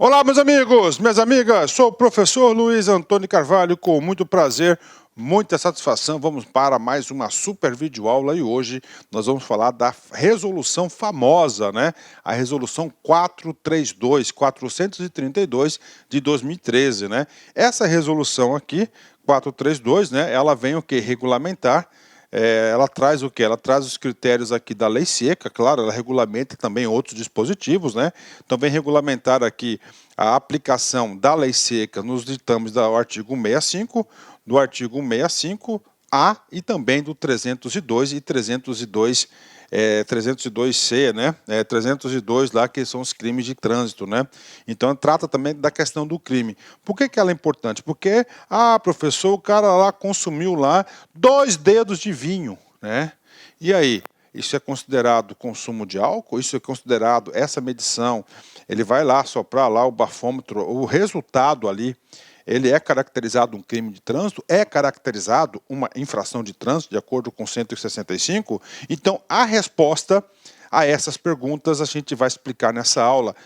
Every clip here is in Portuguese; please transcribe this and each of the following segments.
Olá, meus amigos, minhas amigas, sou o professor Luiz Antônio Carvalho, com muito prazer, muita satisfação. Vamos para mais uma super videoaula e hoje nós vamos falar da resolução famosa, né? A resolução 432 de 2013, né? Essa resolução aqui, 432, né? Ela vem o que? Regulamentar. Ela traz o que? Ela traz os critérios aqui da lei seca, claro, ela regulamenta também outros dispositivos, né? Então vem regulamentar aqui a aplicação da lei seca nos ditames do artigo 165, do artigo 165A e também do 302 e 302C, né? 302 lá, que são os crimes de trânsito, né? Então trata também da questão do crime. Por que ela é importante? Porque, professor, o cara lá consumiu lá 2 dedos de vinho, né? E aí? Isso é considerado consumo de álcool? Isso é considerado, essa medição, ele vai lá soprar lá o bafômetro, o resultado ali, ele é caracterizado um crime de trânsito, é caracterizado uma infração de trânsito, de acordo com 165. Então, a resposta a essas perguntas a gente vai explicar nessa aula.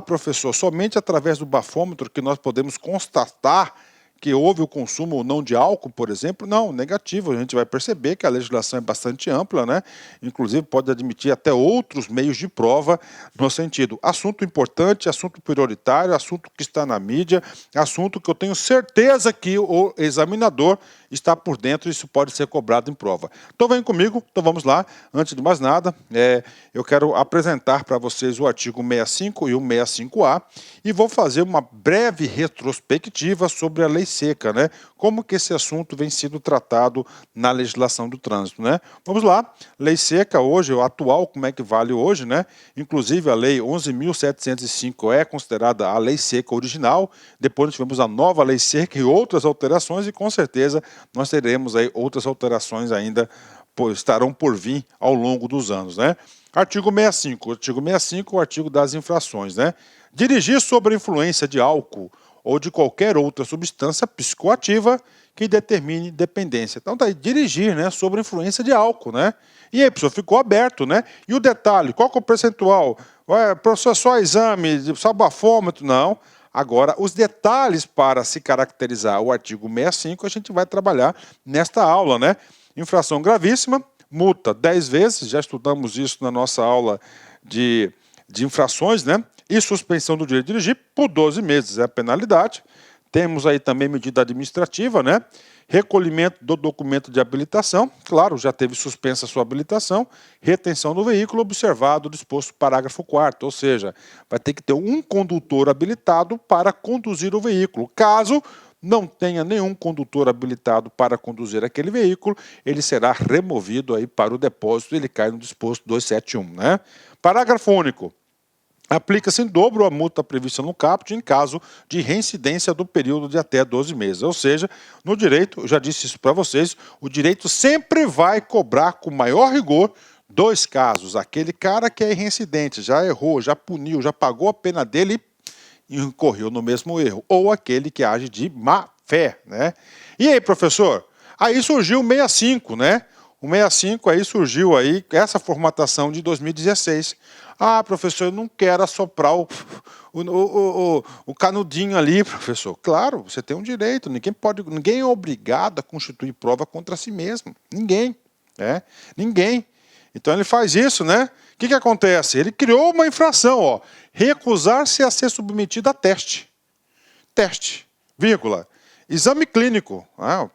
Professor, somente através do bafômetro que nós podemos constatar que houve o consumo ou não de álcool, por exemplo? Não, negativo. A gente vai perceber que a legislação é bastante ampla, né? Inclusive pode admitir até outros meios de prova no sentido assunto importante, assunto prioritário, assunto que está na mídia, assunto que eu tenho certeza que o examinador está por dentro e isso pode ser cobrado em prova. Então vem comigo, então vamos lá. Antes de mais nada, eu quero apresentar para vocês o artigo 65 e o 65A e vou fazer uma breve retrospectiva sobre a lei seca, né? Como que esse assunto vem sendo tratado na legislação do trânsito, né? Vamos lá. Lei seca hoje, o atual, como é que vale hoje, né? Inclusive a lei 11.705 é considerada a lei seca original. Depois nós tivemos a nova lei seca e outras alterações e com certeza nós teremos aí outras alterações ainda, estarão por vir ao longo dos anos, né? Artigo 65. O artigo 65 é o artigo das infrações, né? Dirigir sob a influência de álcool ou de qualquer outra substância psicoativa que determine dependência. Então tá aí, dirigir, né, sob a influência de álcool, né? E aí, professor, ficou aberto, né? E o detalhe, qual que é o percentual? Professor, só exame, só bafômetro? Não. Agora, os detalhes para se caracterizar o artigo 65 a gente vai trabalhar nesta aula, né? Infração gravíssima, multa 10 vezes, já estudamos isso na nossa aula de infrações, né? E suspensão do direito de dirigir por 12 meses é a penalidade. Temos aí também medida administrativa, né? Recolhimento do documento de habilitação, claro, já teve suspensa a sua habilitação, retenção do veículo, observado o disposto parágrafo 4º, ou seja, vai ter que ter um condutor habilitado para conduzir o veículo. Caso não tenha nenhum condutor habilitado para conduzir aquele veículo, ele será removido aí para o depósito, ele cai no disposto 271, né? Parágrafo único. Aplica-se em dobro a multa prevista no caput em caso de reincidência do período de até 12 meses. Ou seja, no direito, eu já disse isso para vocês, o direito sempre vai cobrar com maior rigor 2 casos. Aquele cara que é reincidente, já errou, já puniu, já pagou a pena dele e incorreu no mesmo erro. Ou aquele que age de má fé, né? E aí, professor? Aí surgiu o 65, né? O 65 aí surgiu aí, essa formatação de 2016. Professor, eu não quero assoprar o canudinho ali, professor. Claro, você tem um direito, ninguém é obrigado a constituir prova contra si mesmo. Ninguém, né? Ninguém. Então ele faz isso, né? O que acontece? Ele criou uma infração, ó. Recusar-se a ser submetido a teste. Teste, vírgula. Exame clínico,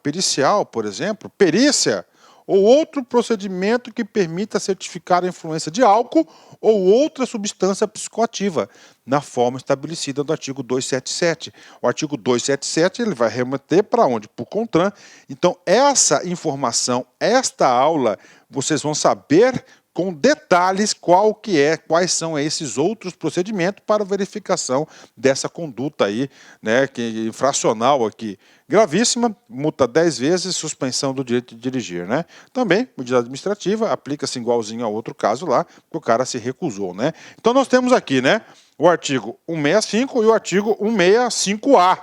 pericial, por exemplo, perícia, ou outro procedimento que permita certificar a influência de álcool ou outra substância psicoativa, na forma estabelecida no artigo 277. O artigo 277 ele vai remeter para onde? Para o CONTRAN. Então, essa informação, esta aula, vocês vão saber com detalhes quais são esses outros procedimentos para verificação dessa conduta aí, né, que infracional aqui. Gravíssima, multa 10 vezes, suspensão do direito de dirigir, né? Também, medida administrativa, aplica-se igualzinho a outro caso lá, que o cara se recusou, né? Então nós temos aqui, né, o artigo 165 e o artigo 165A,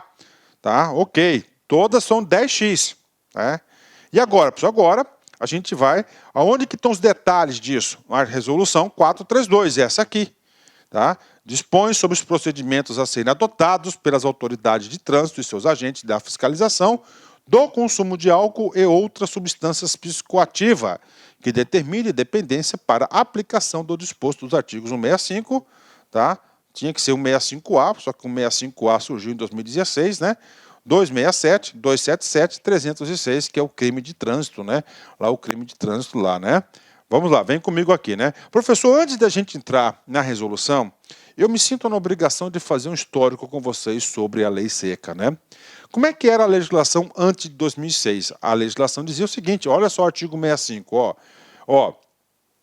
tá? Ok, todas são 10x, né? E agora, pessoal, agora a gente vai, aonde que estão os detalhes disso? A resolução 432, essa aqui, tá? dispõe sobre os procedimentos a serem adotados pelas autoridades de trânsito e seus agentes da fiscalização do consumo de álcool e outras substâncias psicoativas, que determine dependência para aplicação do disposto dos artigos 165, tá? Tinha que ser o 65A, só que o 65A surgiu em 2016, né? 267, 277, 306, que é o crime de trânsito, né? Lá o crime de trânsito lá, né? Vamos lá, vem comigo aqui, né? Professor, antes da gente entrar na resolução, eu me sinto na obrigação de fazer um histórico com vocês sobre a lei seca, né? Como é que era a legislação antes de 2006? A legislação dizia o seguinte, olha só o artigo 65, ó,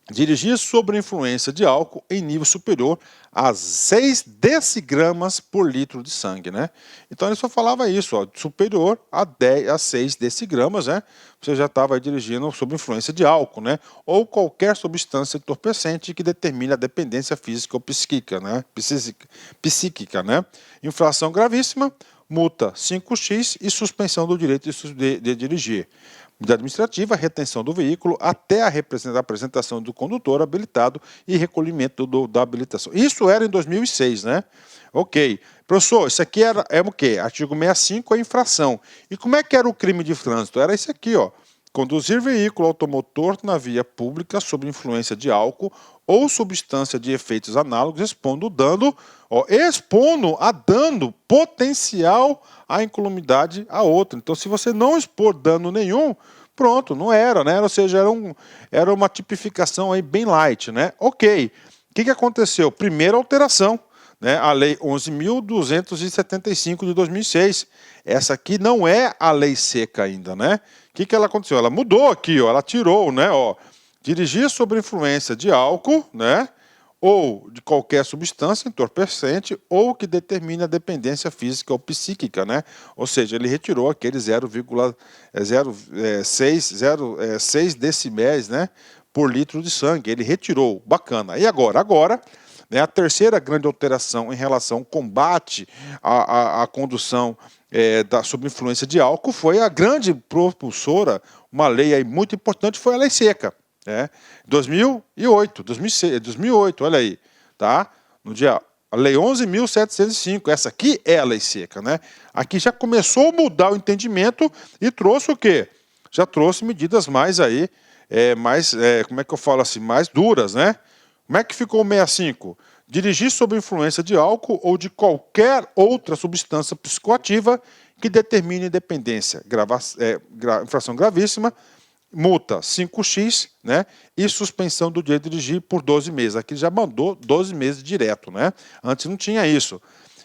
dirigir sob influência de álcool em nível superior a 6 decigramas por litro de sangue, né? Então ele só falava isso, ó, superior a 6 decigramas, né? Você já estava dirigindo sob influência de álcool, né? Ou qualquer substância entorpecente que determine a dependência física ou psíquica, né? Psíquica, né? Infração gravíssima, multa 5x e suspensão do direito de dirigir. Medida administrativa, retenção do veículo até a apresentação do condutor habilitado e recolhimento da habilitação. Isso era em 2006, né? Ok. Professor, isso aqui é o quê? Artigo 65 é infração. E como é que era o crime de trânsito? Era isso aqui, ó. Conduzir veículo automotor na via pública sob influência de álcool ou substância de efeitos análogos, expondo a dano potencial à incolumidade a outra. Então, se você não expor dano nenhum, pronto, não era, né? Ou seja, era uma tipificação aí bem light, né? Ok. O que aconteceu? Primeira alteração, né? A Lei 11.275 de 2006. Essa aqui não é a lei seca ainda, né? O que ela aconteceu? Ela mudou aqui, ó, ela tirou, né? Ó, dirigir sob influência de álcool, né? Ou de qualquer substância entorpecente ou que determine a dependência física ou psíquica, né? Ou seja, ele retirou aquele 0,06 decibéis, né, por litro de sangue. Ele retirou, bacana. E agora? Agora, né, a terceira grande alteração em relação ao combate à condução sob influência de álcool foi a grande propulsora, uma lei aí muito importante, foi a lei seca. 2008, olha aí, tá? No dia, a Lei 11.705, essa aqui é a lei seca, né? Aqui já começou a mudar o entendimento e trouxe o quê? Já trouxe medidas mais aí, como é que eu falo assim, mais duras, né? Como é que ficou o 65? Dirigir sob influência de álcool ou de qualquer outra substância psicoativa que determine dependência, infração gravíssima, multa 5x, né? E suspensão do direito de dirigir por 12 meses. Aqui já mandou 12 meses direto, né? Antes não tinha isso.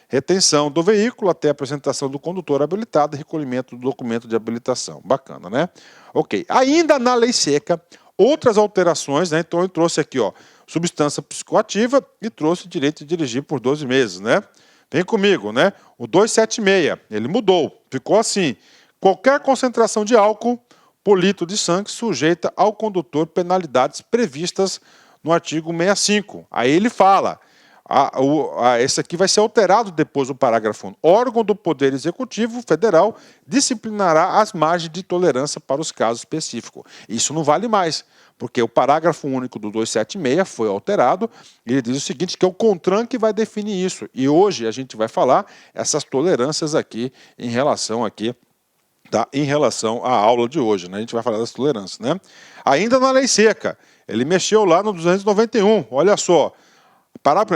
Retenção do veículo até a apresentação do condutor habilitado e recolhimento do documento de habilitação. Bacana, né? Ok. Ainda na lei seca, outras alterações, né? Então eu trouxe aqui, ó, substância psicoativa e trouxe direito de dirigir por 12 meses, né? Vem comigo, né? O 276, ele mudou. Ficou assim: qualquer concentração de álcool por litro de sangue sujeita ao condutor penalidades previstas no artigo 65. Aí ele fala, esse aqui vai ser alterado depois do parágrafo 1. Órgão do Poder Executivo Federal disciplinará as margens de tolerância para os casos específicos. Isso não vale mais, porque o parágrafo único do 276 foi alterado, e ele diz o seguinte, que é o CONTRAN que vai definir isso. E hoje a gente vai falar essas tolerâncias aqui em relação aqui, tá, em relação à aula de hoje, né? A gente vai falar das tolerâncias, né? Ainda na lei seca, ele mexeu lá no 291, olha só,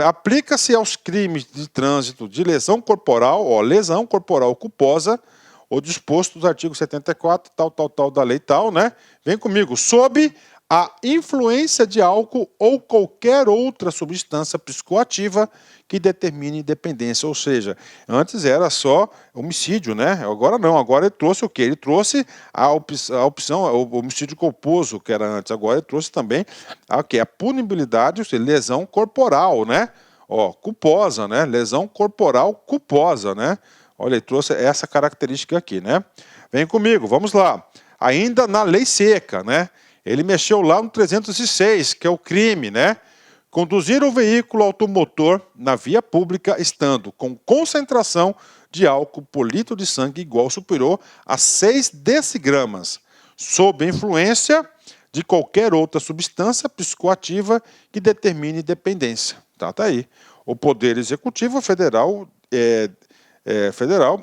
aplica-se aos crimes de trânsito de lesão corporal, lesão corporal culposa, o disposto dos artigos 74, tal da lei tal, né? Vem comigo, sob a influência de álcool ou qualquer outra substância psicoativa que determine dependência. Ou seja, antes era só homicídio, né? Agora não, agora ele trouxe o quê? Ele trouxe a opção, o homicídio culposo, que era antes. Agora ele trouxe também a punibilidade, ou seja, lesão corporal, né? Ó, culposa, né? Lesão corporal culposa, né? Olha, ele trouxe essa característica aqui, né? Vem comigo, vamos lá. Ainda na lei seca, né? Ele mexeu lá no 306, que é o crime, né? Conduzir o veículo automotor na via pública estando com concentração de álcool por litro de sangue igual ou superior a 6 decigramas, sob influência de qualquer outra substância psicoativa que determine dependência. Tá aí. O Poder Executivo Federal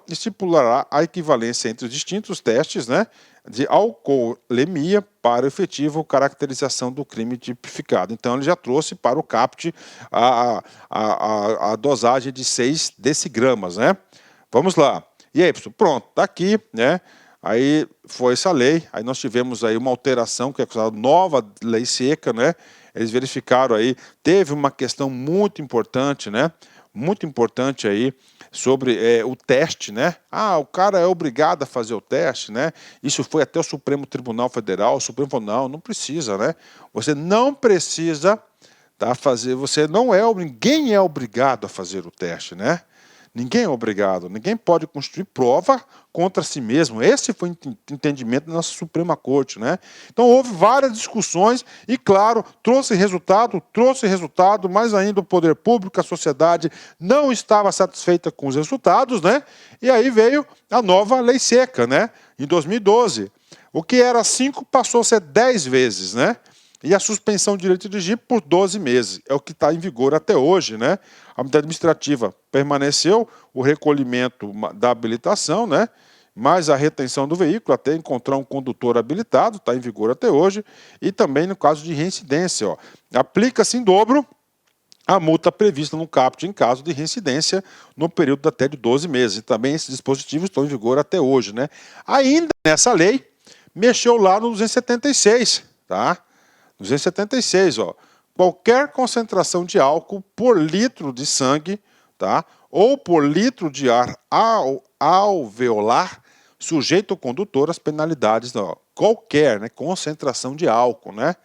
estipulará a equivalência entre os distintos testes, né, de alcoolemia para efetivo caracterização do crime tipificado. Então, ele já trouxe para o CAPT a dosagem de 6 decigramas, né? Vamos lá. E aí, pessoal, pronto, está aqui, né? Aí foi essa lei, aí nós tivemos aí uma alteração, que é a nova lei seca, né? Eles verificaram aí, teve uma questão muito importante, né? Muito importante aí sobre o teste, né? Ah, o cara é obrigado a fazer o teste, né? Isso foi até o Supremo Tribunal Federal. O Supremo falou, não precisa, né? Você não precisa, tá, fazer, você não é, ninguém é obrigado a fazer o teste, né? Ninguém é obrigado, ninguém pode construir prova contra si mesmo. Esse foi o entendimento da nossa Suprema Corte, né? Então houve várias discussões e, claro, trouxe resultado, mas ainda o poder público, a sociedade não estava satisfeita com os resultados, né? E aí veio a nova lei seca, né? Em 2012. O que era 5 passou a ser 10 vezes, né? E a suspensão de direito de dirigir por 12 meses. É o que está em vigor até hoje, né? A medida administrativa permaneceu, o recolhimento da habilitação, né? Mais a retenção do veículo até encontrar um condutor habilitado, está em vigor até hoje. E também no caso de reincidência, aplica-se em dobro a multa prevista no CAPT em caso de reincidência no período até de 12 meses. E também esses dispositivos estão em vigor até hoje, né? Ainda nessa lei, mexeu lá no 276, tá? 276, ó. Qualquer concentração de álcool por litro de sangue, tá? Ou por litro de ar alveolar, sujeito ao condutor às penalidades, ó. Qualquer, né, concentração de álcool, né?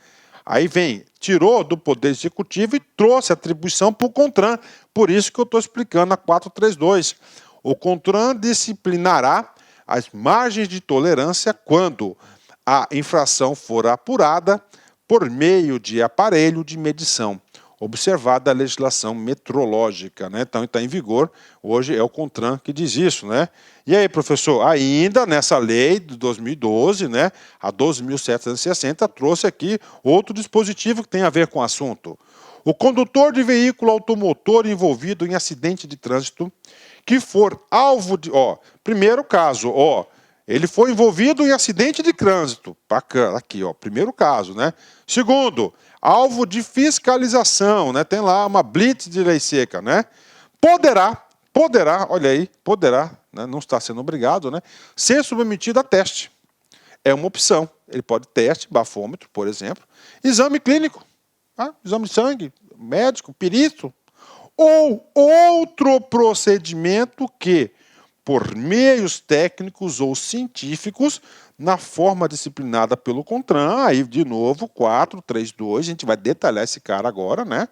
Aí vem, tirou do Poder Executivo e trouxe atribuição para o CONTRAN. Por isso que eu estou explicando a 432. O CONTRAN disciplinará as margens de tolerância quando a infração for apurada por meio de aparelho de medição, observada a legislação metrológica, né? Então está em vigor, hoje é o CONTRAN que diz isso, né? E aí, professor, ainda nessa lei de 2012, né, a 12.760, trouxe aqui outro dispositivo que tem a ver com o assunto. O condutor de veículo automotor envolvido em acidente de trânsito que for alvo de, primeiro caso, ele foi envolvido em acidente de trânsito. Bacana, aqui, primeiro caso, né? Segundo, alvo de fiscalização, né? Tem lá uma blitz de lei seca, né? Poderá, olha aí, poderá, né? Não está sendo obrigado, né? Ser submetido a teste. É uma opção. Ele pode teste, bafômetro, por exemplo. Exame clínico, tá? Exame de sangue, médico, perito. Ou outro procedimento que, por meios técnicos ou científicos, na forma disciplinada pelo CONTRAN, aí de novo, 432, a gente vai detalhar esse cara agora, né?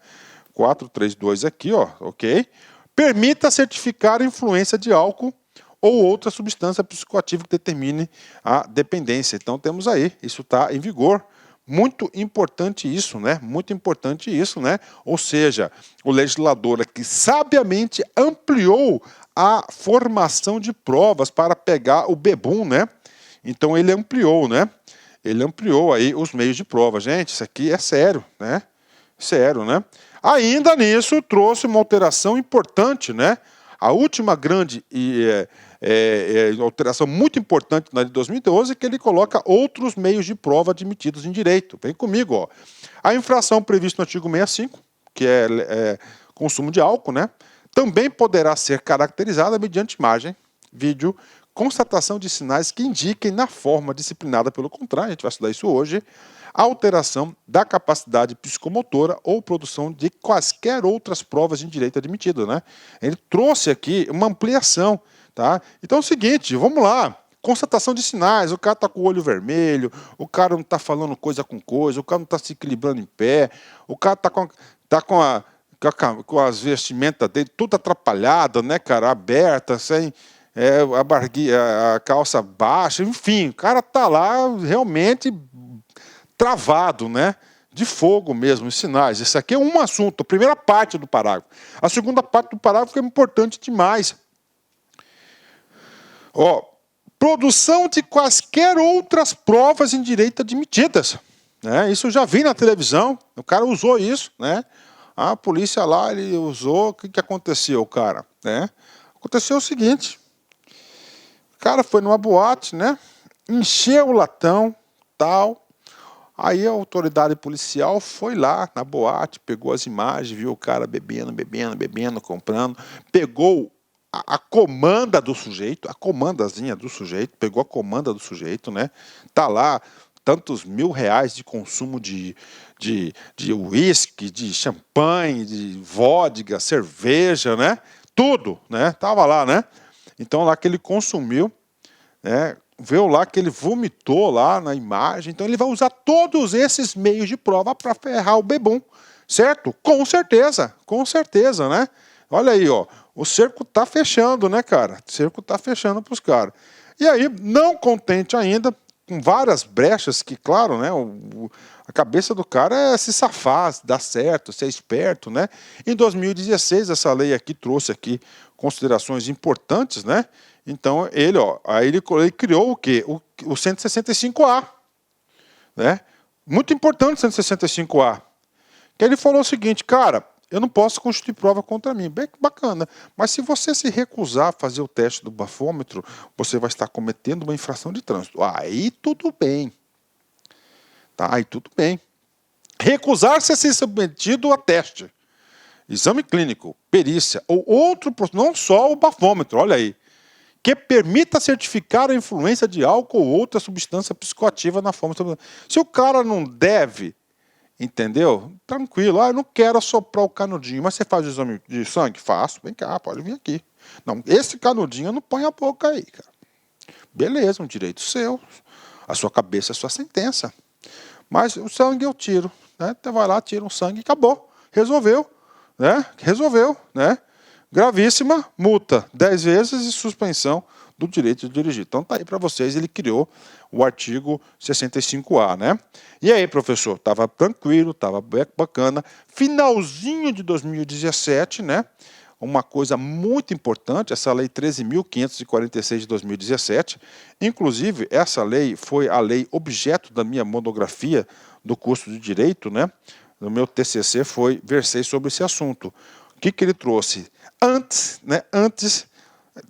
432 aqui, ok? Permita certificar a influência de álcool ou outra substância psicoativa que determine a dependência. Então temos aí, isso está em vigor. Muito importante isso, né? Muito importante isso, né? Ou seja, o legislador aqui sabiamente ampliou a formação de provas para pegar o bebum, né? Então ele ampliou, né? Ele ampliou aí os meios de prova. Gente, isso aqui é sério, né? Sério, né? Ainda nisso, trouxe uma alteração importante, né? A última grande alteração muito importante na de 2012 é que ele coloca outros meios de prova admitidos em direito. Vem comigo, ó. A infração prevista no artigo 65, que é consumo de álcool, né? Também poderá ser caracterizada mediante imagem, vídeo, constatação de sinais que indiquem na forma disciplinada pelo CONTRAN, a gente vai estudar isso hoje, a alteração da capacidade psicomotora ou produção de quaisquer outras provas de direito admitido, né? Ele trouxe aqui uma ampliação, tá? Então é o seguinte, vamos lá. Constatação de sinais, o cara está com o olho vermelho, o cara não está falando coisa com coisa, o cara não está se equilibrando em pé, o cara está com as vestimentas dele tudo atrapalhada, né, cara, aberta, sem a calça baixa, enfim, o cara está lá realmente travado, né? De fogo mesmo, os sinais. Esse aqui é um assunto, a primeira parte do parágrafo. A segunda parte do parágrafo é importante demais. Produção de quaisquer outras provas em direito admitidas. Né? Isso eu já vi na televisão, o cara usou isso, né? A polícia lá, ele usou, o que aconteceu, cara? Né? Aconteceu o seguinte, o cara foi numa boate, né? Encheu o latão, tal. Aí a autoridade policial foi lá na boate, pegou as imagens, viu o cara bebendo, comprando, pegou a comanda do sujeito, a comandazinha do sujeito, pegou a comanda do sujeito, né? Tá lá tantos R$ 1.000 de consumo de uísque, de champanhe, de vodka, cerveja, né? Tudo, né? Tava lá, né? Então lá que ele consumiu, né? Viu lá que ele vomitou lá na imagem, então ele vai usar todos esses meios de prova para ferrar o bebum, certo? Com certeza, né? Olha aí, ó, o cerco tá fechando, né, cara? O cerco tá fechando para os caras. E aí, não contente ainda, com várias brechas que, claro, né, a cabeça do cara é se safar, dar certo, ser esperto, né? Em 2016, essa lei aqui trouxe aqui considerações importantes, né? Então, ele, ó, aí ele criou o quê? O 165A, né? Muito importante o 165A. Que ele falou o seguinte, cara, eu não posso constituir prova contra mim. Bem bacana. Mas se você se recusar a fazer o teste do bafômetro, você vai estar cometendo uma infração de trânsito. Aí tudo bem. Tá? Aí tudo bem. Recusar-se a ser submetido a teste, exame clínico, perícia ou outro, não só o bafômetro, olha aí, que permita certificar a influência de álcool ou outra substância psicoativa na forma. Se o cara não deve, entendeu? Tranquilo, eu não quero assoprar o canudinho, mas você faz o exame de sangue? Faço, vem cá, pode vir aqui. Não, esse canudinho não põe a boca aí, cara. Beleza, um direito seu, a sua cabeça é a sua sentença. Mas o sangue eu tiro, né? Então vai lá, tira um sangue e acabou. Resolveu, né? Resolveu, né? Gravíssima, multa 10 vezes e suspensão do direito de dirigir. Então tá aí para vocês, ele criou o artigo 65A, né? E aí, professor, estava tranquilo, estava bacana. Finalzinho de 2017, né? Uma coisa muito importante, essa lei 13.546 de 2017, inclusive essa lei foi a lei objeto da minha monografia do curso de Direito, né? No meu TCC versei sobre esse assunto. O que ele trouxe? Antes, né?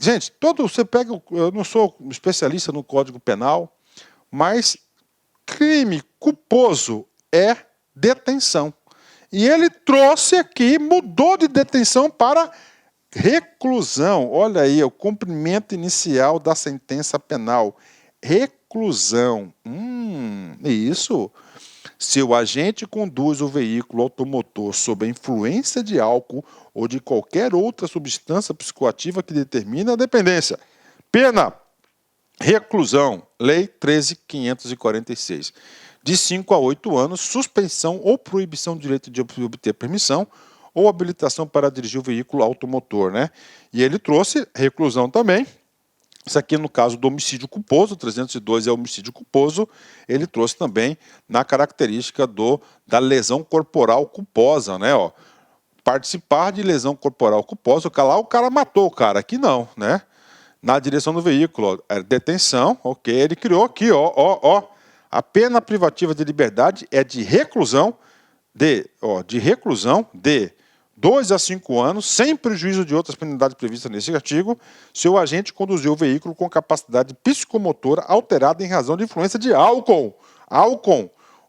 Gente, você pega, eu não sou especialista no Código Penal, mas crime culposo é detenção. E ele trouxe aqui, mudou de detenção para reclusão. Olha aí, o cumprimento inicial da sentença penal. Reclusão. Isso. Se o agente conduz o veículo automotor sob a influência de álcool ou de qualquer outra substância psicoativa que determina a dependência. Pena. Reclusão. Lei 13.546. De 5 a 8 anos, suspensão ou proibição do direito de obter permissão ou habilitação para dirigir o veículo automotor, né? E ele trouxe reclusão também. Isso aqui no caso do homicídio culposo, 302 é homicídio culposo, ele trouxe também na característica da lesão corporal culposa, né? Ó, participar de lesão corporal culposa, lá o cara matou o cara, aqui não, né? Na direção do veículo, ó, detenção, ok, ele criou aqui, ó, a pena privativa de liberdade é de reclusão de 2 a 5 anos, sem prejuízo de outras penalidades previstas nesse artigo, se o agente conduziu o veículo com capacidade psicomotora alterada em razão de influência de álcool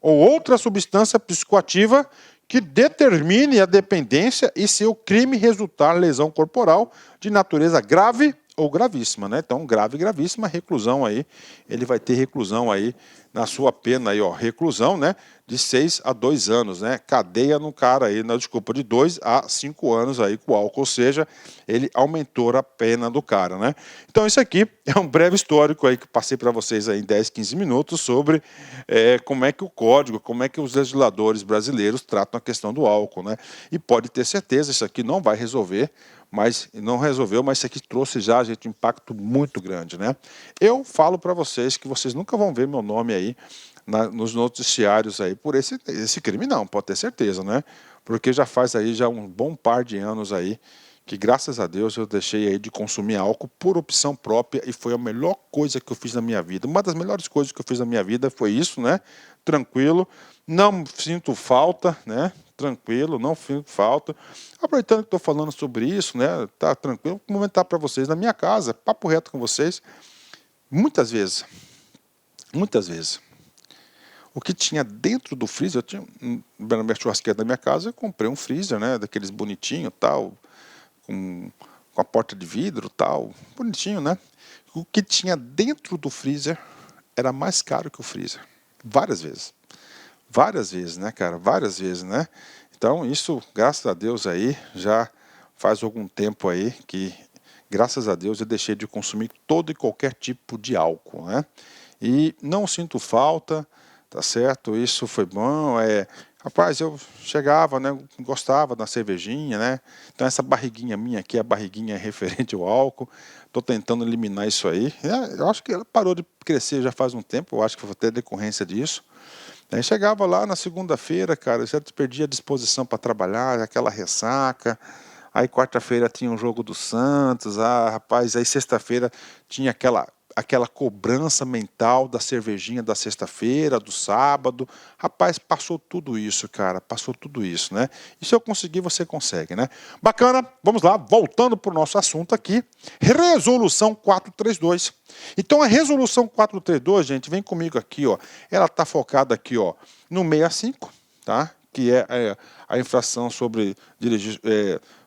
ou outra substância psicoativa que determine a dependência e se o crime resultar lesão corporal de natureza grave ou gravíssima, né? Então, grave e gravíssima, reclusão aí, ele vai ter reclusão aí na sua pena aí, ó, reclusão, né? De 6 a 2 anos, né? Cadeia no cara aí, desculpa, de 2 a 5 anos aí com álcool, ou seja, ele aumentou a pena do cara, né? Então, isso aqui é um breve histórico aí que passei para vocês aí em 10, 15 minutos sobre como é que o código, como é que os legisladores brasileiros tratam a questão do álcool, né? E pode ter certeza, isso aqui não vai resolver, mas não resolveu, mas isso aqui trouxe já, gente, um impacto muito grande, né? Eu falo para vocês que vocês nunca vão ver meu nome aí nos noticiários aí por esse crime, não, pode ter certeza, né? Porque já faz aí já um bom par de anos aí que, graças a Deus, eu deixei aí de consumir álcool por opção própria e foi a melhor coisa que eu fiz na minha vida. Uma das melhores coisas que eu fiz na minha vida foi isso, né? Tranquilo, não sinto falta, né? tranquilo, não sinto falta. Aproveitando que estou falando sobre isso, né, tá tranquilo, vou comentar para vocês, na minha casa, papo reto com vocês, muitas vezes, o que tinha dentro do freezer, eu tinha, na minha churrasqueira da minha casa, eu comprei um freezer, né, daqueles bonitinho, tal, com a porta de vidro, tal, bonitinho, né? O que tinha dentro do freezer era mais caro que o freezer, várias vezes, né, cara, várias vezes, né? Então isso, graças a Deus aí, já faz algum tempo aí que, graças a Deus, eu deixei de consumir todo e qualquer tipo de álcool, né? E não sinto falta, tá certo? Isso foi bom. Rapaz, eu chegava, né? Gostava da cervejinha, né? Então essa barriguinha minha aqui, a barriguinha referente ao álcool, estou tentando eliminar isso aí. Eu acho que ela parou de crescer já faz um tempo, eu acho que foi até decorrência disso. Aí chegava lá na segunda-feira, cara, eu já perdia a disposição para trabalhar, aquela ressaca. Aí quarta-feira tinha um jogo do Santos, rapaz, aí sexta-feira tinha aquela cobrança mental da cervejinha da sexta-feira, do sábado. Rapaz, passou tudo isso, cara, passou tudo isso, né? E se eu conseguir, você consegue, né? Bacana, vamos lá, voltando para o nosso assunto aqui, resolução 432. Então a resolução 432, gente, vem comigo aqui, ó, ela está focada aqui, ó, no 65, tá? Que é a infração sobre dirigir,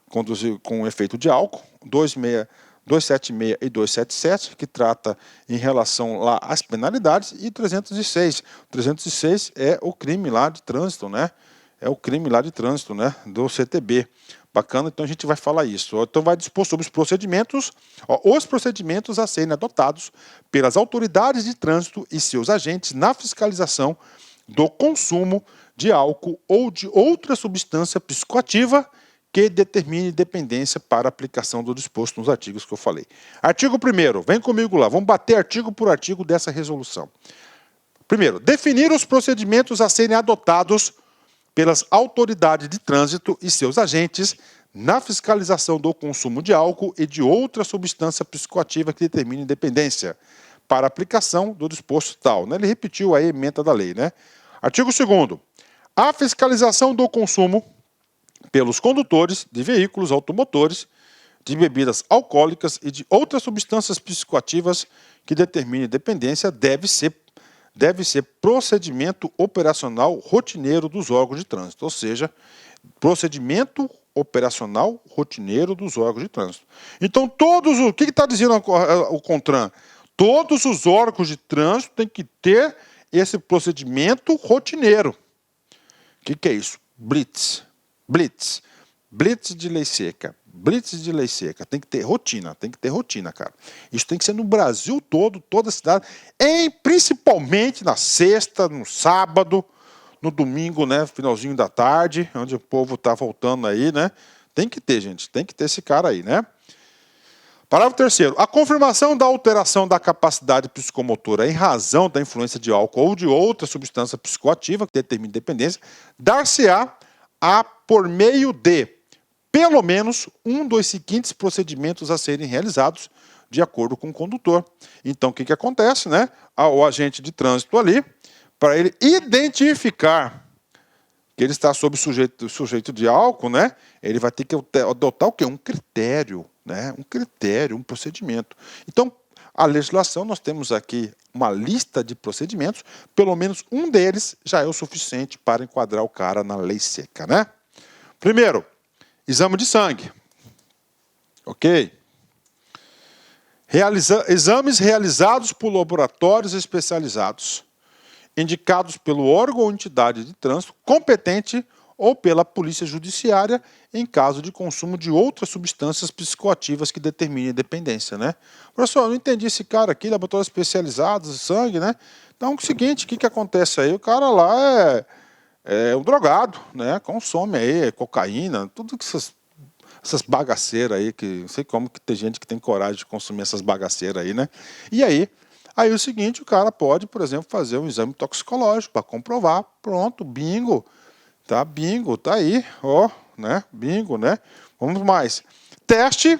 conduzir com efeito de álcool, 276 e 277, que trata em relação lá às penalidades, e 306. 306 é o crime lá de trânsito, né? É o crime lá de trânsito, né? Do CTB. Bacana, então a gente vai falar isso. Então vai dispor sobre os procedimentos, os procedimentos a serem adotados pelas autoridades de trânsito e seus agentes na fiscalização do consumo de álcool ou de outra substância psicoativa que determine dependência para aplicação do disposto nos artigos que eu falei. Artigo 1º, vem comigo lá, vamos bater artigo por artigo dessa resolução. Primeiro, definir os procedimentos a serem adotados pelas autoridades de trânsito e seus agentes na fiscalização do consumo de álcool e de outra substância psicoativa que determine dependência para aplicação do disposto tal. Ele repetiu a ementa da lei, né? Artigo 2º, a fiscalização do consumo pelos condutores de veículos automotores, de bebidas alcoólicas e de outras substâncias psicoativas que determine dependência deve ser procedimento operacional rotineiro dos órgãos de trânsito, ou seja, procedimento operacional rotineiro dos órgãos de trânsito. Então, o que está dizendo o CONTRAN? Todos os órgãos de trânsito têm que ter esse procedimento rotineiro. O que é isso? Blitz de lei seca. Blitz de lei seca. Tem que ter rotina, cara. Isso tem que ser no Brasil todo, toda a cidade, principalmente na sexta, no sábado, no domingo, né, finalzinho da tarde, onde o povo está voltando aí, né? Tem que ter, gente, tem que ter esse cara aí, né? Parágrafo 3º. A confirmação da alteração da capacidade psicomotora em razão da influência de álcool ou de outra substância psicoativa que determine dependência, dar-se-á por meio de, pelo menos, um dos seguintes procedimentos a serem realizados de acordo com o condutor. Então, o que acontece, né? O agente de trânsito ali, para ele identificar que ele está sob sujeito de álcool, né? Ele vai ter que adotar o quê? Um critério, né? Um procedimento. Então, a legislação, nós temos aqui uma lista de procedimentos, pelo menos um deles já é o suficiente para enquadrar o cara na lei seca, né? Primeiro, exame de sangue. Ok? Exames realizados por laboratórios especializados, indicados pelo órgão ou entidade de trânsito competente ou pela polícia judiciária em caso de consumo de outras substâncias psicoativas que determinem dependência, né? Professor, eu não entendi esse cara aqui, laboratórios especializados, sangue, né? Então, é o seguinte, o que acontece aí? O cara lá é um drogado, né? Consome aí cocaína, tudo que essas bagaceiras aí, que não sei como que tem gente que tem coragem de consumir essas bagaceiras aí, né? E aí é o seguinte, o cara pode, por exemplo, fazer um exame toxicológico para comprovar, pronto, bingo, tá aí, ó, né, bingo, né? Vamos mais. Teste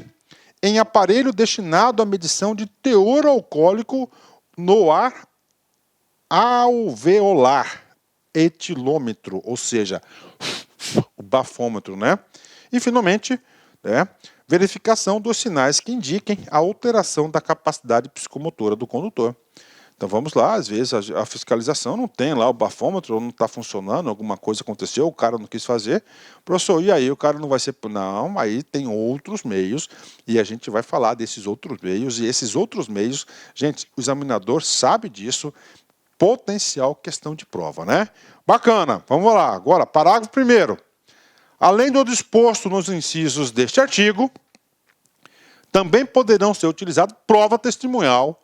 em aparelho destinado à medição de teor alcoólico no ar alveolar, etilômetro, ou seja, o bafômetro, né? E, finalmente, né, verificação dos sinais que indiquem a alteração da capacidade psicomotora do condutor. Então vamos lá, às vezes a fiscalização não tem lá o bafômetro, não está funcionando, alguma coisa aconteceu, o cara não quis fazer. Professor, e aí o cara não vai ser... Não, aí tem outros meios e a gente vai falar desses outros meios. E esses outros meios, gente, o examinador sabe disso, potencial questão de prova, né? Bacana, vamos lá. Agora, parágrafo 1º. Além do disposto nos incisos deste artigo, também poderão ser utilizados prova testemunhal,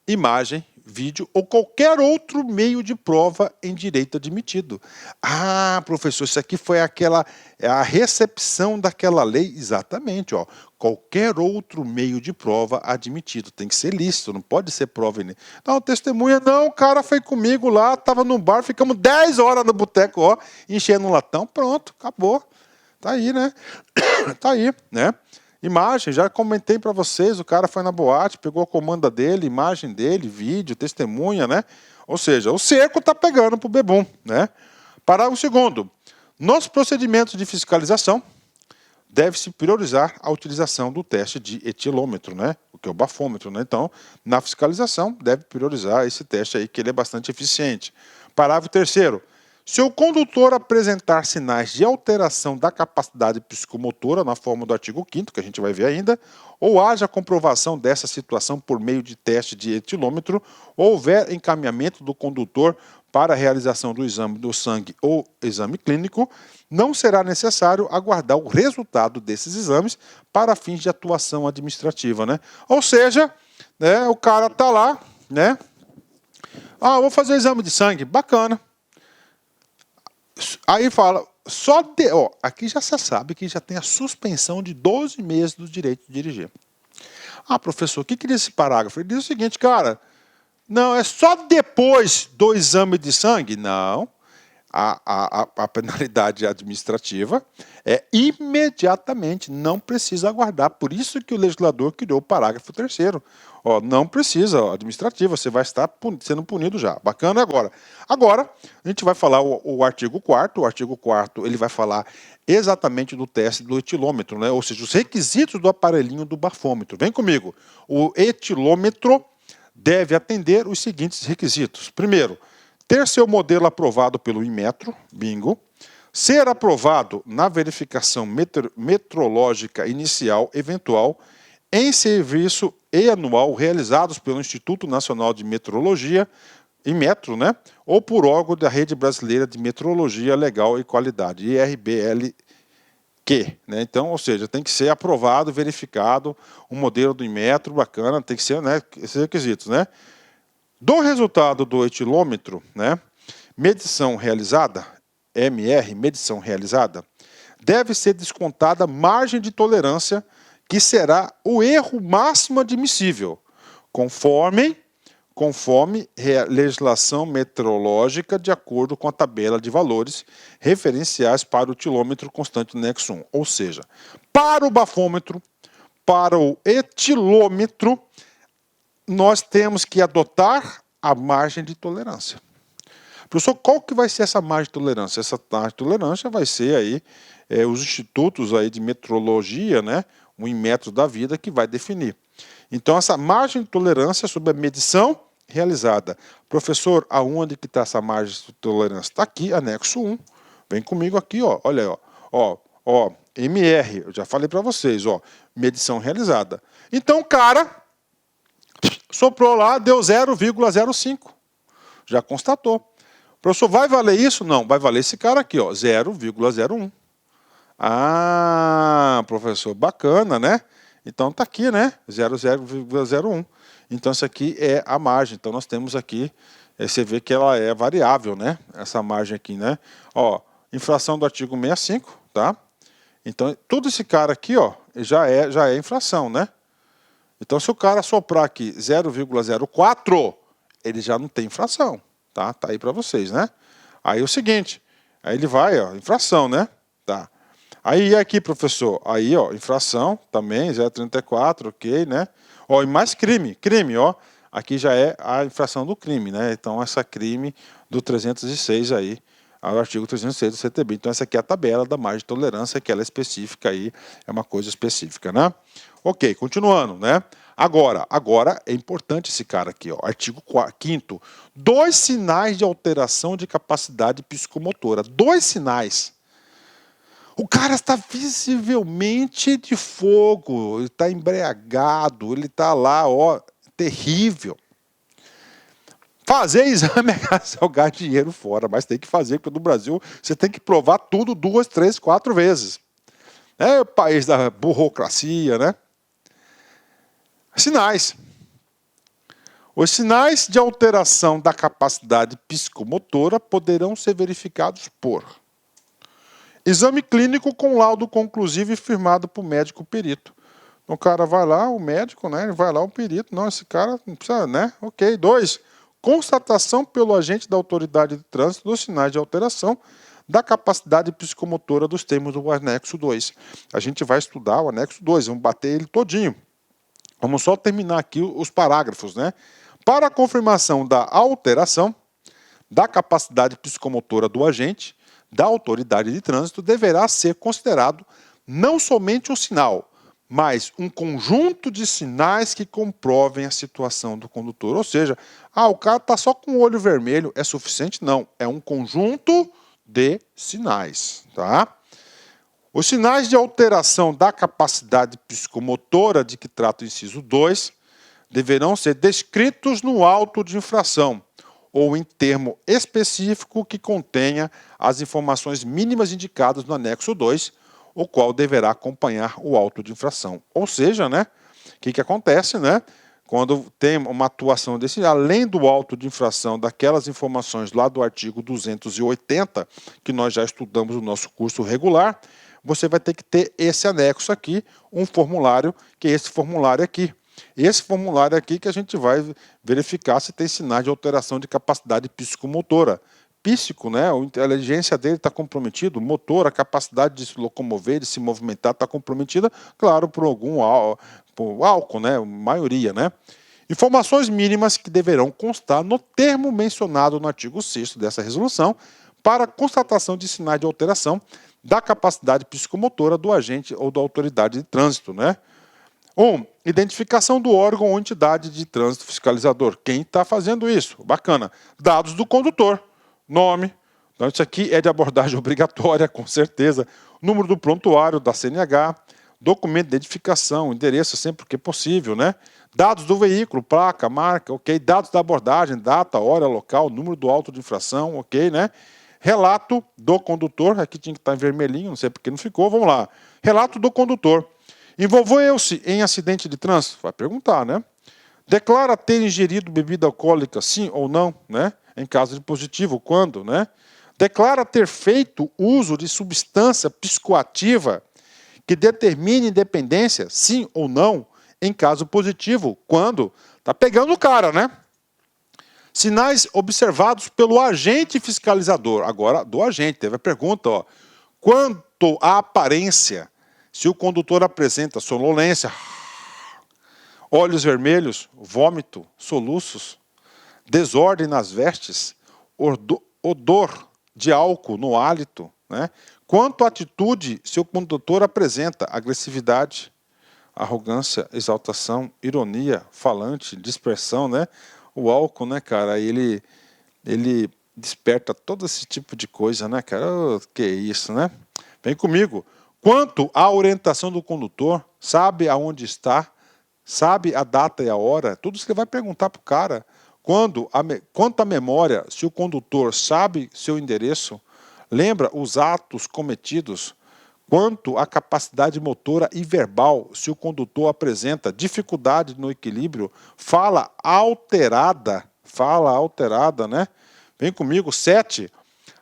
imagem, vídeo ou qualquer outro meio de prova em direito admitido. Ah, professor, isso aqui foi a recepção daquela lei? Exatamente, ó. Qualquer outro meio de prova admitido. Tem que ser lícito, não pode ser prova. Não, testemunha, não, o cara foi comigo lá, estava no bar, ficamos 10 horas no boteco, ó, enchendo um latão, pronto, acabou. Tá aí, né? Tá aí, né? Imagem, já comentei para vocês, o cara foi na boate, pegou a comanda dele, imagem dele, vídeo, testemunha, né? Ou seja, o seco está pegando para o bebum, né? Parágrafo 2º. Nos procedimentos de fiscalização, deve-se priorizar a utilização do teste de etilômetro, né? O que é o bafômetro, né? Então, na fiscalização, deve priorizar esse teste aí, que ele é bastante eficiente. Parágrafo 3º. Se o condutor apresentar sinais de alteração da capacidade psicomotora, na forma do artigo 5º, que a gente vai ver ainda, ou haja comprovação dessa situação por meio de teste de etilômetro, ou houver encaminhamento do condutor para a realização do exame do sangue ou exame clínico, não será necessário aguardar o resultado desses exames para fins de atuação administrativa, né? Ou seja, né, o cara está lá, né? Ah, vou fazer o exame de sangue, bacana. Aí fala, aqui já se sabe que já tem a suspensão de 12 meses do direito de dirigir. Ah, professor, o que diz esse parágrafo? Ele diz o seguinte, cara, não, é só depois do exame de sangue? Não, a penalidade administrativa é imediatamente, não precisa aguardar. Por isso que o legislador criou o parágrafo 3º. Ó, não precisa, ó, administrativa, você vai estar sendo punido já. Bacana agora. Agora, a gente vai falar o artigo 4º. O artigo 4º ele vai falar exatamente do teste do etilômetro, né? Ou seja, os requisitos do aparelhinho do bafômetro. Vem comigo. O etilômetro deve atender os seguintes requisitos. Primeiro, ter seu modelo aprovado pelo Inmetro, bingo. Ser aprovado na verificação metrológica inicial eventual em serviço e anual realizados pelo Instituto Nacional de Metrologia, Inmetro, né? Ou por órgão da Rede Brasileira de Metrologia Legal e Qualidade, IRBLQ, né? Então, ou seja, tem que ser aprovado, verificado, um modelo do Inmetro, bacana, tem que ser, né, esses requisitos, né? Do resultado do etilômetro, né, medição realizada, MR, medição realizada, deve ser descontada margem de tolerância, que será o erro máximo admissível, conforme legislação metrológica, de acordo com a tabela de valores referenciais para o etilômetro constante do anexo 1. Ou seja, para o bafômetro, para o etilômetro, nós temos que adotar a margem de tolerância. Professor, qual que vai ser essa margem de tolerância? Essa margem de tolerância vai ser aí os institutos aí de metrologia, né, o Inmetro da vida, que vai definir. Então, essa margem de tolerância sobre a medição realizada. Professor, aonde que está essa margem de tolerância? Está aqui, anexo 1. Vem comigo aqui, ó. Olha aí, ó, MR, eu já falei para vocês, ó, medição realizada. Então, cara, soprou lá, deu 0,05. Já constatou. Professor, vai valer isso? Não, vai valer esse cara aqui, ó, 0,01. Ah, professor, bacana, né? Então tá aqui, né? 0,01. Então isso aqui é a margem. Então nós temos aqui, você vê que ela é variável, né? Essa margem aqui, né? Ó, infração do artigo 65, tá? Então todo esse cara aqui, ó, já é infração, né? Então se o cara soprar aqui 0,04, ele já não tem infração, tá? Tá aí para vocês, né? Aí é o seguinte, aí ele vai, ó, infração, né? Tá. Aí aqui, professor, aí, ó, infração também, 0,34, ok, né? Ó, e mais crime, ó, aqui já é a infração do crime, né? Então, essa crime do 306 aí, ao artigo 306 do CTB. Então, essa aqui é a tabela da margem de tolerância, que ela é específica aí, é uma coisa específica, né? Ok, continuando, né? Agora é importante esse cara aqui, ó, artigo 5º, 2 sinais de alteração de capacidade psicomotora. 2 sinais. O cara está visivelmente de fogo, ele está embriagado, ele está lá, ó, terrível. Fazer exame é jogar dinheiro fora, mas tem que fazer, porque no Brasil você tem que provar tudo 2, 3, 4 vezes. É o país da burocracia, né? Sinais. Os sinais de alteração da capacidade psicomotora poderão ser verificados por exame clínico com laudo conclusivo e firmado por médico perito. O cara vai lá, o médico, né? Ele vai lá, o perito. Não, esse cara não precisa, né? Ok. 2. Constatação pelo agente da autoridade de trânsito dos sinais de alteração da capacidade psicomotora dos termos do anexo 2. A gente vai estudar o anexo 2, vamos bater ele todinho. Vamos só terminar aqui os parágrafos, né? Para a confirmação da alteração da capacidade psicomotora do agente da autoridade de trânsito, deverá ser considerado não somente um sinal, mas um conjunto de sinais que comprovem a situação do condutor. Ou seja, o cara está só com o olho vermelho, é suficiente? Não, é um conjunto de sinais, tá? Os sinais de alteração da capacidade psicomotora de que trata o inciso 2 deverão ser descritos no auto de infração ou em termo específico que contenha as informações mínimas indicadas no anexo 2, o qual deverá acompanhar o auto de infração. Ou seja, né, o que acontece, né? Quando tem uma atuação desse, além do auto de infração daquelas informações lá do artigo 280, que nós já estudamos no nosso curso regular, você vai ter que ter esse anexo aqui, um formulário, que é esse formulário aqui. Esse formulário aqui que a gente vai verificar se tem sinais de alteração de capacidade psicomotora. Psico, né? A inteligência dele está comprometida, o motor, a capacidade de se locomover, de se movimentar está comprometida, claro, por algum álcool, né? Maioria, né? Informações mínimas que deverão constar no termo mencionado no artigo 6º dessa resolução para constatação de sinais de alteração da capacidade psicomotora do agente ou da autoridade de trânsito, né? 1. Identificação do órgão ou entidade de trânsito fiscalizador. Quem está fazendo isso? Bacana. Dados do condutor. Nome. Então, isso aqui é de abordagem obrigatória, com certeza. Número do prontuário da CNH. Documento de identificação, endereço sempre que possível, né? Dados do veículo, placa, marca, ok. Dados da abordagem, data, hora, local, número do auto de infração, ok, né? Relato do condutor. Aqui tinha que estar em vermelhinho, não sei porque não ficou. Vamos lá. Relato do condutor. Envolveu-se em acidente de trânsito? Vai perguntar, né? Declara ter ingerido bebida alcoólica, sim ou não, né? Em caso de positivo, quando, né? Declara ter feito uso de substância psicoativa que determine independência, sim ou não, em caso positivo, quando? Tá pegando o cara, né? Sinais observados pelo agente fiscalizador. Agora, do agente, teve a pergunta, ó. Quanto à aparência, se o condutor apresenta sonolência, olhos vermelhos, vômito, soluços, desordem nas vestes, odor de álcool no hálito, né? Quanto à atitude, se o condutor apresenta agressividade, arrogância, exaltação, ironia, falante, dispersão, né? O álcool, né, cara, ele desperta todo esse tipo de coisa, né, cara? Oh, que isso, né? Vem comigo. Quanto à orientação do condutor, sabe aonde está, sabe a data e a hora, tudo isso que ele vai perguntar para o cara. Quanto à memória, se o condutor sabe seu endereço, lembra os atos cometidos. Quanto à capacidade motora e verbal, se o condutor apresenta dificuldade no equilíbrio, fala alterada, né? Vem comigo. 7.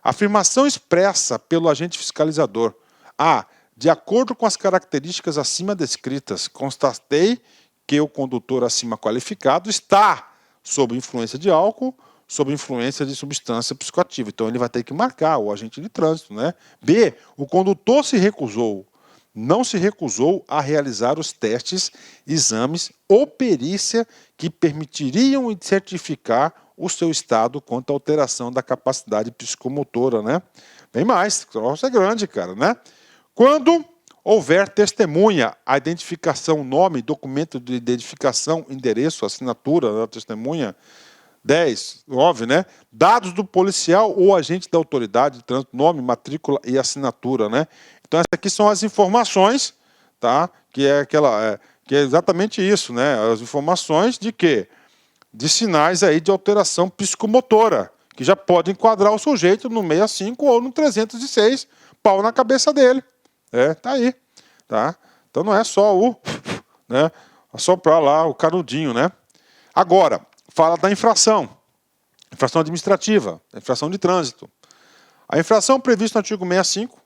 Afirmação expressa pelo agente fiscalizador. A. De acordo com as características acima descritas, constatei que o condutor acima qualificado está sob influência de álcool, sob influência de substância psicoativa. Então ele vai ter que marcar o agente de trânsito, né? B. O condutor se recusou. não se recusou a realizar os testes, exames ou perícia que permitiriam certificar o seu estado quanto à alteração da capacidade psicomotora, né? Bem mais, o troço é grande, cara, né? Quando houver testemunha, a identificação, nome, documento de identificação, endereço, assinatura da testemunha. 10, 9, né? Dados do policial ou agente da autoridade de trânsito, nome, matrícula e assinatura, né? Então, essas aqui são as informações, tá? Que é exatamente isso, né? As informações de quê? De sinais aí de alteração psicomotora, que já pode enquadrar o sujeito no 65 ou no 306, pau na cabeça dele. Tá aí, tá? Então não é só né? Assoprar lá o canudinho, né? Agora, fala da infração. Infração administrativa, infração de trânsito. A infração prevista no artigo 65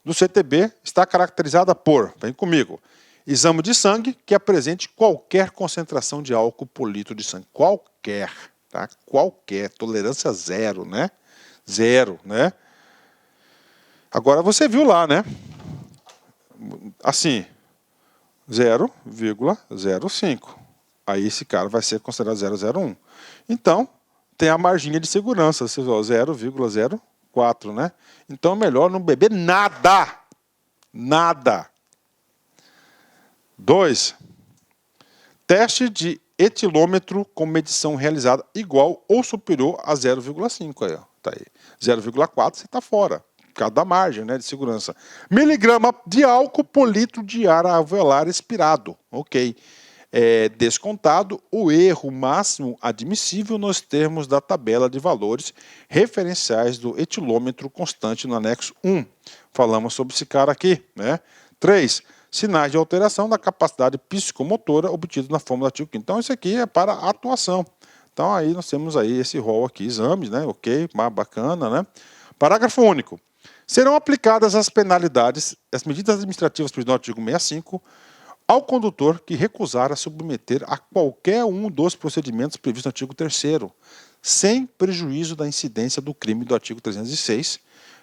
do CTB está caracterizada por, vem comigo, exame de sangue que apresente qualquer concentração de álcool por litro de sangue. Qualquer, tá? Qualquer, tolerância zero, né? Zero, né? Agora você viu lá, né? Assim, 0,05. Aí esse cara vai ser considerado 0,01. Então, tem a margem de segurança, 0,04, né? Então é melhor não beber nada. Nada. 2. Teste de etilômetro com medição realizada igual ou superior a 0,5. Aí, ó. Tá aí. 0,4 você está fora. Por causa da margem, né, de segurança. Miligrama de álcool por litro de ar alveolar expirado. Ok. Descontado o erro máximo admissível nos termos da tabela de valores referenciais do etilômetro constante no anexo 1. Falamos sobre esse cara aqui, né? 3. Sinais de alteração da capacidade psicomotora obtidos na fórmula do artigo 5º. Então, isso aqui é para atuação. Então, aí nós temos aí esse rol aqui, exames, né? Ok, bacana, né? Parágrafo único. Serão aplicadas as penalidades, as medidas administrativas previstas no artigo 65, ao condutor que recusar a submeter a qualquer um dos procedimentos previstos no artigo 3º, sem prejuízo da incidência do crime do artigo 306,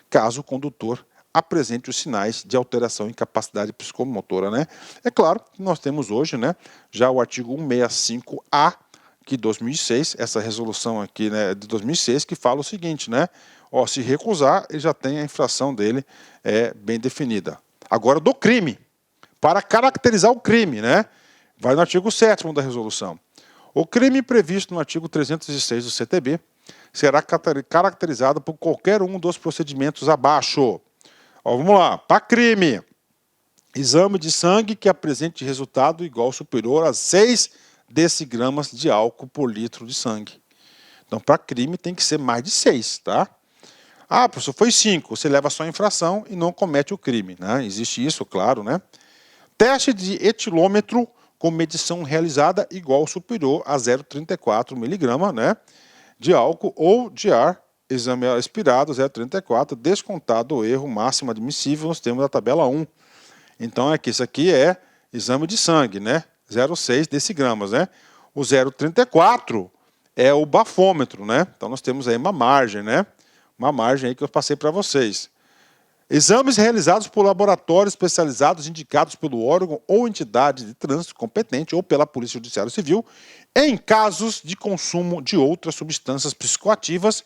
caso o condutor apresente os sinais de alteração em capacidade psicomotora, né? É claro que nós temos hoje, né, já o artigo 165-A, que 2006, essa resolução aqui, né, de 2006, que fala o seguinte, né? Ó, se recusar, ele já tem a infração dele bem definida. Agora, do crime, para caracterizar o crime, né? Vai no artigo 7º da resolução. O crime previsto no artigo 306 do CTB será caracterizado por qualquer um dos procedimentos abaixo. Ó, vamos lá. Para crime, exame de sangue que apresente resultado igual ou superior a 6 decigramas de álcool por litro de sangue. Então, para crime tem que ser mais de 6, tá? Ah, professor, foi 5. Você leva só a infração e não comete o crime, né? Existe isso, claro, né? Teste de etilômetro com medição realizada igual ou superior a 0,34 miligrama, né, de álcool ou de ar, exame expirado 0,34, descontado o erro máximo admissível nos termos da tabela 1. Então, isso aqui é exame de sangue, né, 0,6 decigramas, né. O 0,34 é o bafômetro, né. Então, nós temos aí uma margem, né, uma margem aí que eu passei para vocês. Exames realizados por laboratórios especializados indicados pelo órgão ou entidade de trânsito competente ou pela Polícia Judiciária Civil em casos de consumo de outras substâncias psicoativas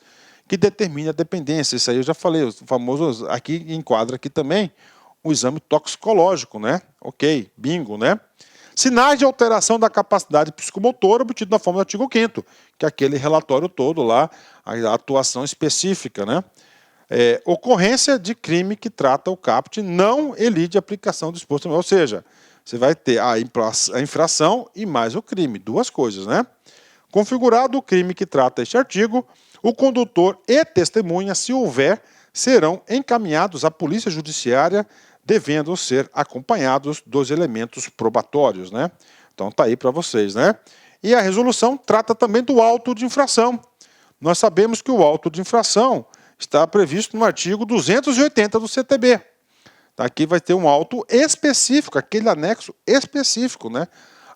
que determine a dependência. Isso aí eu já falei, o famoso aqui enquadra aqui também o exame toxicológico, né? Ok, bingo, né? Sinais de alteração da capacidade psicomotora obtido na forma do artigo 5º, que é aquele relatório todo lá, a atuação específica, né? Ocorrência de crime que trata o caput não elide a aplicação do disposto, ou seja, você vai ter a infração e mais o crime, duas coisas, né? Configurado o crime que trata este artigo, o condutor e testemunha, se houver, serão encaminhados à Polícia Judiciária, devendo ser acompanhados dos elementos probatórios, né? Então tá aí para vocês, né? E a resolução trata também do auto de infração. Nós sabemos que o auto de infração está previsto no artigo 280 do CTB. Aqui vai ter um auto específico, aquele anexo específico, né?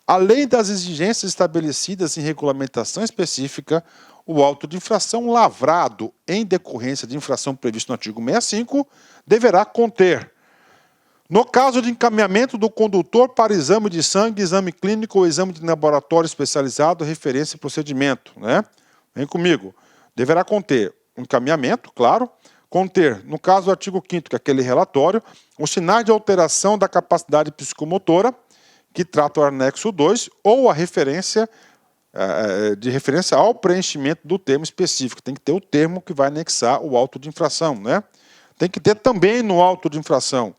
Além das exigências estabelecidas em regulamentação específica, o auto de infração lavrado em decorrência de infração prevista no artigo 65 deverá conter No caso de encaminhamento do condutor para exame de sangue, exame clínico ou exame de laboratório especializado, referência e procedimento, né? Vem comigo. Deverá conter um encaminhamento, claro, conter, no caso do artigo 5º, que é aquele relatório, os sinais de alteração da capacidade psicomotora, que trata o anexo 2, ou a referência de referência ao preenchimento do termo específico. Tem que ter o termo que vai anexar o auto de infração, né? Tem que ter também no auto de infração.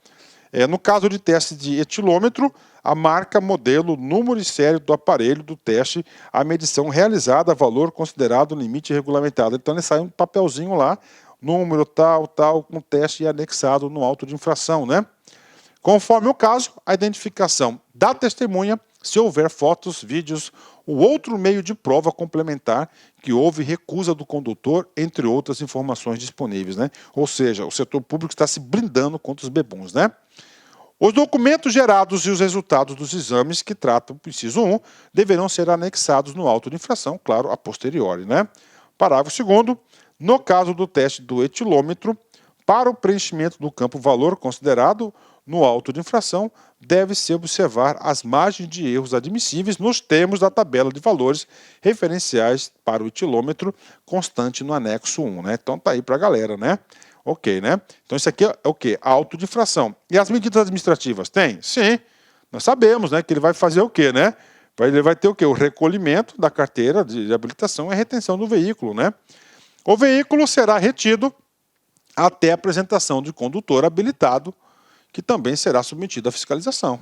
No caso de teste de etilômetro, a marca, modelo, número e série do aparelho do teste, a medição realizada, valor considerado limite regulamentado. Então, ele sai um papelzinho lá, número tal, com teste anexado no auto de infração, né? Conforme o caso, a identificação da testemunha, se houver fotos, vídeos ou outro meio de prova complementar que houve recusa do condutor, entre outras informações disponíveis, né? Ou seja, o setor público está se blindando contra os bebuns, né? Os documentos gerados e os resultados dos exames que tratam o inciso 1 deverão ser anexados no auto de infração, claro, a posteriori, né? Parágrafo 2º, no caso do teste do etilômetro, para o preenchimento do campo valor considerado no auto de infração, deve-se observar as margens de erros admissíveis nos termos da tabela de valores referenciais para o etilômetro constante no anexo 1, né? Então tá aí para a galera, né? Ok, né? Então isso aqui é o quê? Auto de infração. E as medidas administrativas? Tem? Sim. Nós sabemos, né, que ele vai fazer o quê, né? Ele vai ter o quê? O recolhimento da carteira de habilitação e a retenção do veículo, né? O veículo será retido até a apresentação de condutor habilitado, que também será submetido à fiscalização.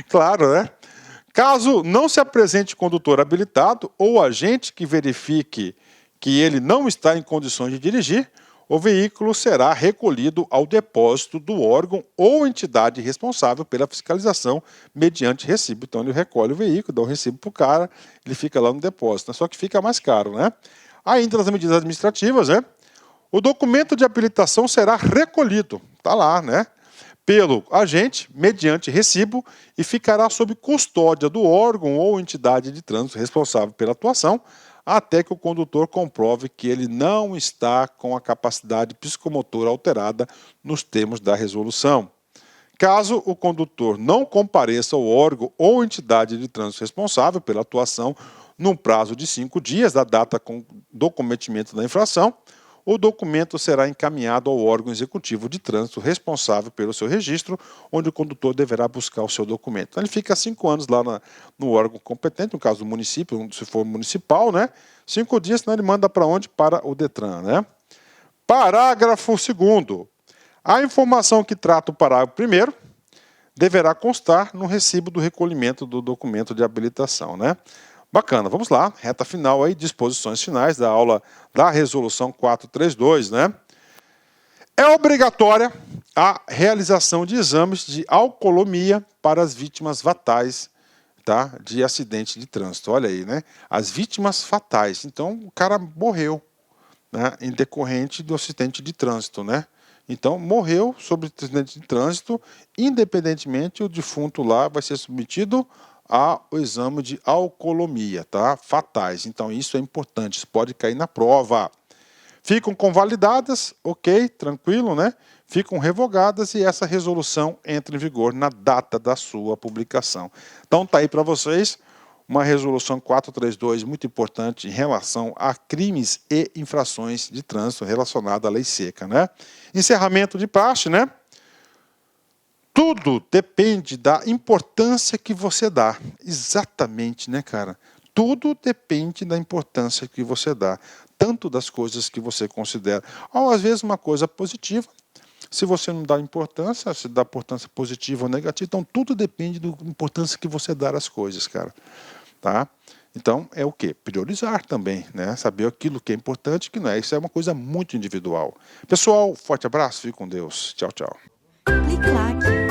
Claro, né? Caso não se apresente condutor habilitado ou agente que verifique que ele não está em condições de dirigir, o veículo será recolhido ao depósito do órgão ou entidade responsável pela fiscalização mediante recibo. Então ele recolhe o veículo, dá o recibo para o cara, ele fica lá no depósito, né? Só que fica mais caro, né? Ainda nas medidas administrativas, né? O documento de habilitação será recolhido, tá lá, né? Pelo agente, mediante recibo, e ficará sob custódia do órgão ou entidade de trânsito responsável pela atuação, até que o condutor comprove que ele não está com a capacidade psicomotora alterada nos termos da resolução. Caso o condutor não compareça ao órgão ou entidade de trânsito responsável pela atuação num prazo de 5 dias da data do cometimento da infração, o documento será encaminhado ao órgão executivo de trânsito responsável pelo seu registro, onde o condutor deverá buscar o seu documento. Então, ele fica 5 anos lá no órgão competente, no caso do município, se for municipal, né? 5 dias, senão ele manda para onde? Para o Detran, né? Parágrafo 2º. A informação que trata o parágrafo 1º deverá constar no recibo do recolhimento do documento de habilitação, né? Bacana, vamos lá, reta final aí, disposições finais da aula da resolução 432, né? É obrigatória a realização de exames de alcoolemia para as vítimas fatais, tá, de acidente de trânsito. Olha aí, né? As vítimas fatais. Então, o cara morreu, né, em decorrente do acidente de trânsito, né? Então, morreu sobre acidente de trânsito, independentemente, o defunto lá vai ser submetido ao exame de alcoolemia, tá? Fatais. Então, isso é importante, isso pode cair na prova. Ficam convalidadas, ok, tranquilo, né? Ficam revogadas e essa resolução entra em vigor na data da sua publicação. Então, tá aí para vocês uma resolução 432 muito importante em relação a crimes e infrações de trânsito relacionada à lei seca, né? Encerramento de parte, né? Tudo depende da importância que você dá. Exatamente, né, cara? Tudo depende da importância que você dá. Tanto das coisas que você considera. Ou, às vezes, uma coisa positiva. Se você não dá importância, se dá importância positiva ou negativa, então tudo depende da importância que você dá às coisas, cara. Tá? Então, é o quê? Priorizar também, né? Saber aquilo que é importante e que não é. Isso é uma coisa muito individual. Pessoal, forte abraço, fique com Deus. Tchau, tchau. Clique like.